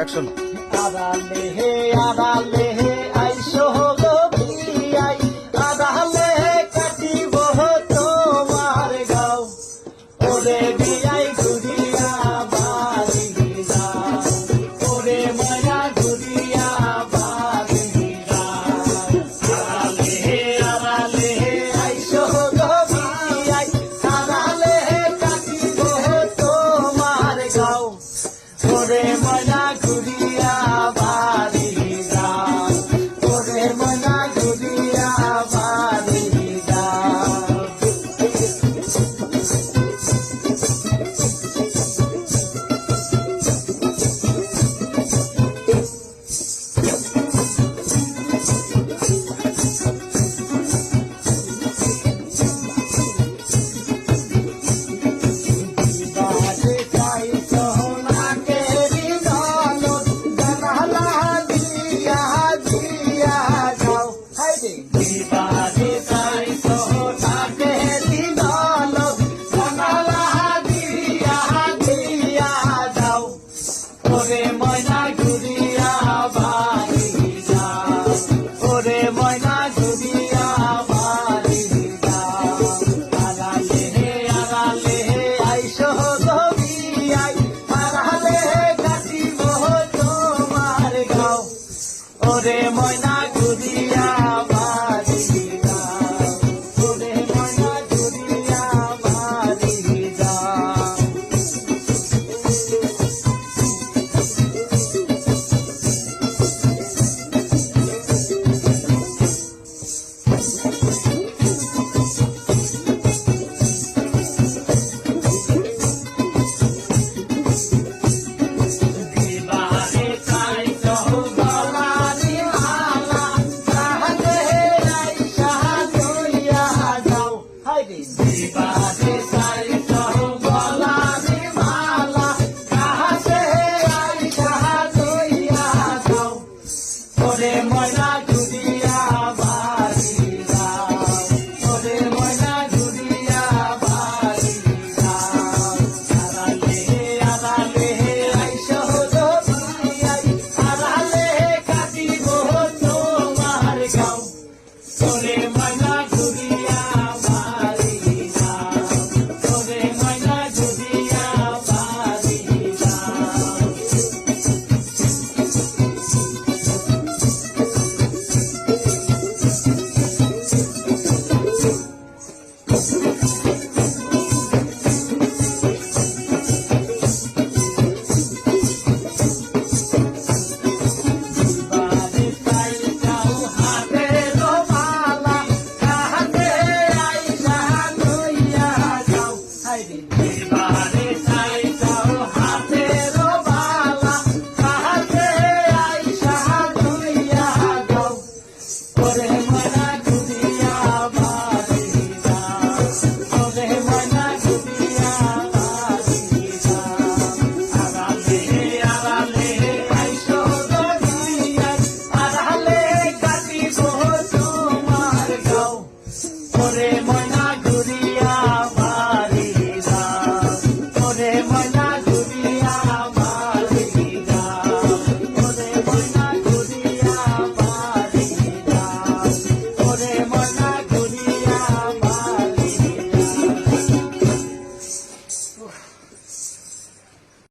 Action. আড়ালে হে আইসো গো বিয়াই, আড়ালে কাটিব তোমার গাও, ওরে বিয়াই ঘুরিয়া বাড়ি যাও, ওরে ময়না ঘুরিয়া বাড়ি যাও। আড়ালে হে আইসো গো বিয়াই, আড়ালে কাটিব তোমার গাও, ওরে ময়না ঘুরিয়া বাড়ি যাও, ওরে ময়না ঘুরিয়া বাড়ি যাও। বাজে চাই সোনাকে হৃদয়, জানালা দিয়া দিয়া যাও। বাজে চাই সোনাকে হৃদয়, জানালা দিয়া দিয়া যাও, ওরে ময়না ঘুরিয়া বাড়ি যাও, ওরে ময়না ঘুরিয়া বাড়ি যাও। আড়ালে হে আইসো গো বিয়াই, আড়ালে কাটিব তোমার গাও, ওরে ময়না